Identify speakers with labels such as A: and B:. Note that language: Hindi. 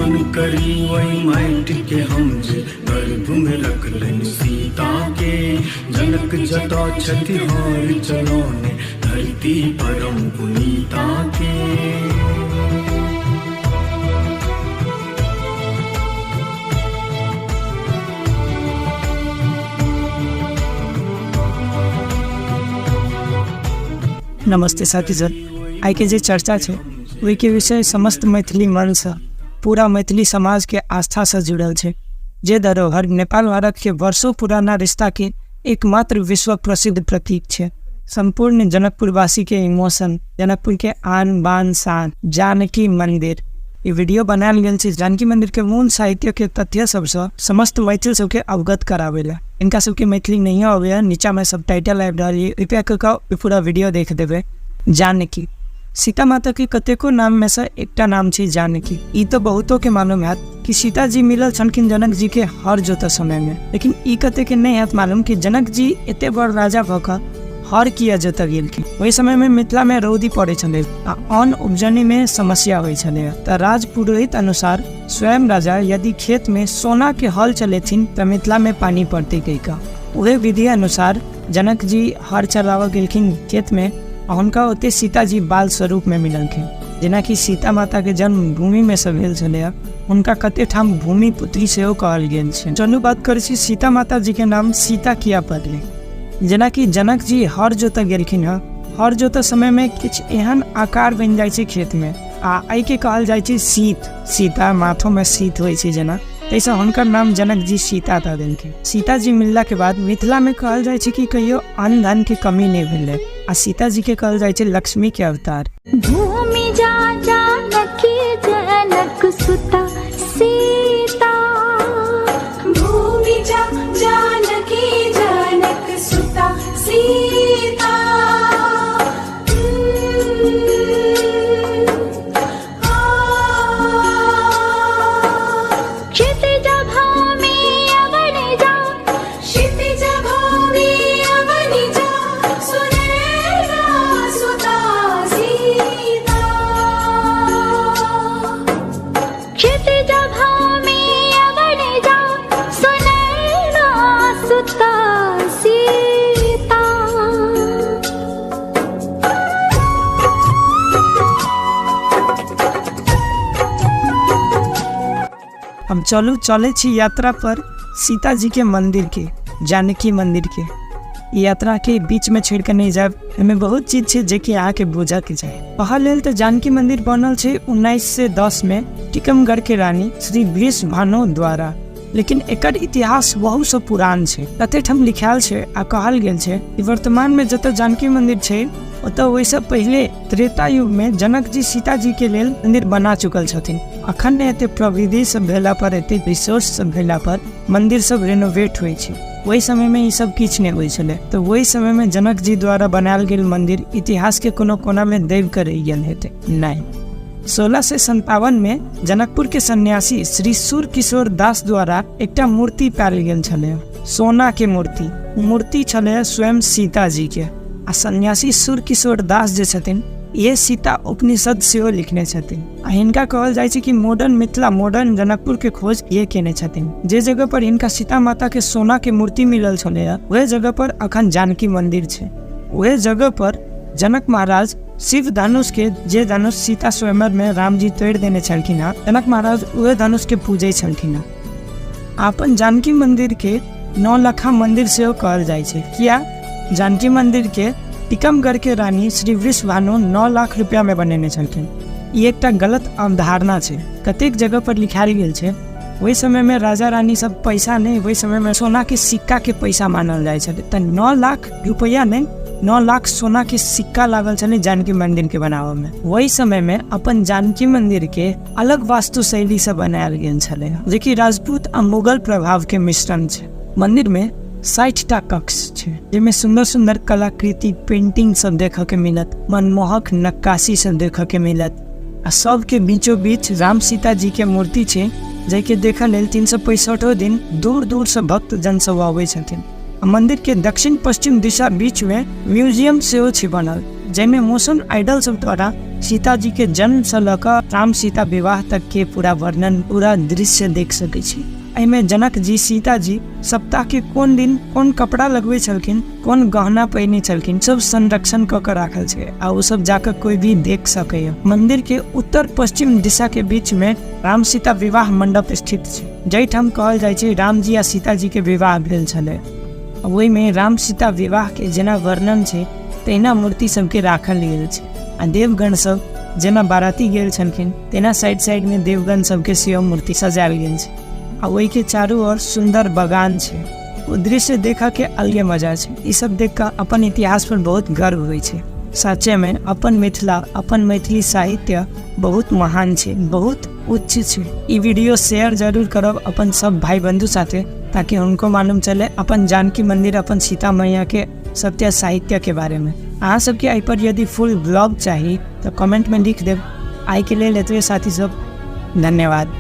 A: मन करी वही माटी के हम जे गर्भ में रखलन सीता के। जनक जटा छतिहार चलौने धरती परम पुनीता के।
B: नमस्ते साथीजन, आई के जे चर्चा है वही के विषय समस्त मैथिली मन से पूरा मैथिली समाज के आस्था से जुड़ल है। जे धरोहर नेपाल भारत के वर्षों पुराना रिश्ता के एकमात्र विश्व प्रसिद्ध प्रतीक है। संपूर्ण जनकपुरवासी के इमोशन, जनकपुर के आन बान शान, जानकी मंदिर। ये वीडियो बनायल गेल छै जानकी मंदिर के मूल साहित्य के तथ्य सबसे समस्त मैथिल सबके अवगत करावेला। इनका सबके मैथिली नहीं आवे, नीचा में सब टाइटल आबि रहल है, कृपया कऽ पूरा वीडियो देख देबै। जानकी सीता माता के कतेको नाम में से एकटा नाम छै जानकी। ई तो बहुतों के मालूम है कि सीता जी मिलल छलखिन जनक जी के हर जोत समय में, लेकिन ई कते के नहीं है मालूम कि जनक जी एते बड़ राजा भऽ कऽ हर किया जोत गेलखिन। वही समय में मिथिला में रौदी पड़े छले आ अन्न उपजनी में समस्या होइ छले। त राज पुरोहित अनुसार स्वयं राजा यदि खेत में सोना के हल चलेथिन त मिथिला में पानी पड़ते कहिका। उहे विधि अनुसार जनक जी हर चलाव गेलखिन खेत में, हुनका ओते सीता जी बाल स्वरूप में मिललखिन। जेना कि सीता माता के जन्म भूमि में से भेल छले, हुनका कते ठाम भूमि पुत्री सेहो कहल गेल छै। चलू बात करै छी सीता माता जी के नाम सीता किया पड़लै। जेना कि जनक जी हर जोत गेलखिन है, हर जोत समय में किछ एहन आकार बन जाय छै खेत में आ आई के कहल जाय छै सीत। सीता माथों में सीत होइ छै जेना, तैसे हुनकर नाम जनक जी सीता दऽ देलखिन। सीता जी मिलला के बाद मिथिला में कहल जाय छै कि कहियो अन्न धन के कमी नहीं भेलै आ सीता जी के कहल जाय छै लक्ष्मी के अवतार।
C: भूमि जा जानकी जनक सुता सीता, भूमि जा जानकी जनक सुता सीता।
B: हम चले छी यात्रा पर सीता जी के मंदिर के, जानकी मंदिर के। यात्रा के बीच में छेड़ के नहीं जाए, हमें बहुत चीज छै जे कि अहाँ के बुझा के चाहे। पहल लेल तो जानकी मंदिर बनल छै 1910 में टीकमगढ़ के रानी श्री वृषभानु द्वारा, लेकिन एकर इतिहास बहुत से पुरान छै। कते ठाम लिखायल छै आ कहल गेल छै कि वर्तमान में जतऽ जानकी मंदिर छै ओतऽ वैसे पहले त्रेता युग में जनक जी सीता जी के लेल मंदिर बना चुकल छथिन। अखन एते प्रविधि सब भेला पर, एते रिसोर्स सब भेला पर मंदिर सब रेनोवेट होइ छै। वही समय में ई सब किछ नहीं होइ छले, तो वही समय में जनक जी द्वारा बनायल गेल मंदिर इतिहास के कोनो कोना में दैव कर रहि गेल हेतै नहीं। 1657 में जनकपुर के सन्यासी श्री सूर किशोर दास द्वारा एकटा मूर्ति पायल गेल छले, सोना के मूर्ति छले स्वयं सीता जी के। आ सन्यासी सूर किशोर दास जे छथिन ये सीता उपनिषद सेहो लिखने छथिन। आ हिनका कहल जाय छै कि मॉडर्न मिथिला, मॉडर्न जनकपुर के खोज ये केने छथिन। जे जगह पर हिनका सीता माता के सोना के मूर्ति मिलल छले, वह जगह पर अखन जानकी मंदिर छै। वह जगह पर जनक महाराज शिव धनुष के, जे धनुष सीता स्वयंवर में राम जी तोड़ देने छलखिन, जनक महाराज वह धनुष के पूजे छलखिन। अपन जानकी मंदिर के नौलखा मंदिर सेहो कहल जाय छै। किया? जानकी मंदिर के टीकमगढ़ के रानी श्री वृषभानु 9 लाख रुपया में बनेने छलखिन। ये एकटा गलत अवधारणा छै। कतेक जगह पर लिखायल गेल छै वही समय में राजा रानी सब पैसा नहीं, वही समय में सोना के सिक्का के पैसा मानल जाय छले। त 9 लाख रुपया नहीं, 9 लाख सोना के सिक्का लागल छले जानकी मंदिर के बनावे में। वही समय में अपन जानकी मंदिर के अलग वास्तु शैली से बनायल गेल छले, जे कि राजपूत आ मुगल प्रभाव के मिश्रण छै। मंदिर में 60टा कक्ष छै, जेमे सुंदर सुंदर कलाकृति पेंटिंग सब देख के मिलत, मनमोहक नक्काशी सब देख के मिलत। आ सब के बीचों बीच राम सीता जी के मूर्ति छै, जे के देखा लेल 365 दिन दूर दूर से भक्त जन सब आवे छथिन। मंदिर के दक्षिण पश्चिम दिशा बीच में म्यूजियम सेहो छै बनल, जैमे मोशन आइडल सब द्वारा सीता जी के जन्म से लऽ कऽ राम सीता विवाह तक के पूरा वर्णन, पूरा दृश्य देख सकै छी। एहिमे जनक जी सीता जी सप्ताह के कोन दिन कोन कपड़ा लगबै छलखिन, कोन गहना पहिने छलखिन, सब संरक्षण कऽ के राखल छै आ ओ सब जाकर कोई भी देख सकैए। मंदिर के उत्तर पश्चिम दिशा के बीच में राम सीता विवाह मंडप स्थित छै, जाहिठाम कहल जाइ छै राम जी आ सीता जी के विवाह भेल छलै। ओहिमे राम सीता विवाह के जेना वर्णन छै तहिना मूर्ति सबके राखल गेल छै आ देवगण सब जेना बाराती गेल छलखिन तेना साइड साइड में देवगण सबके सेहो मूर्ति सजायल गेल छै आ ओहि के चारू ओर सुंदर बगान छै। ओ दृश्य देखा के अलगे मजा छै। ई सब देख कऽ अपन इतिहास पर बहुत गर्व होइ छै। सच्चे में अपन मिथिला, अपन मैथिली साहित्य बहुत महान छै, बहुत उच्च छै। ई वीडियो शेयर जरूर करब अपन सब भाई बंधु साथे, ताकि उनको मालूम चले अपन जानकी मंदिर, अपन सीता मैया के सत्य साहित्य के बारे में। अहाँ सबके एहि पर यदि फुल ब्लॉग चाहिए तो कमेंट में लिख देब। आइ के लेल एतबे साथी सब, धन्यवाद।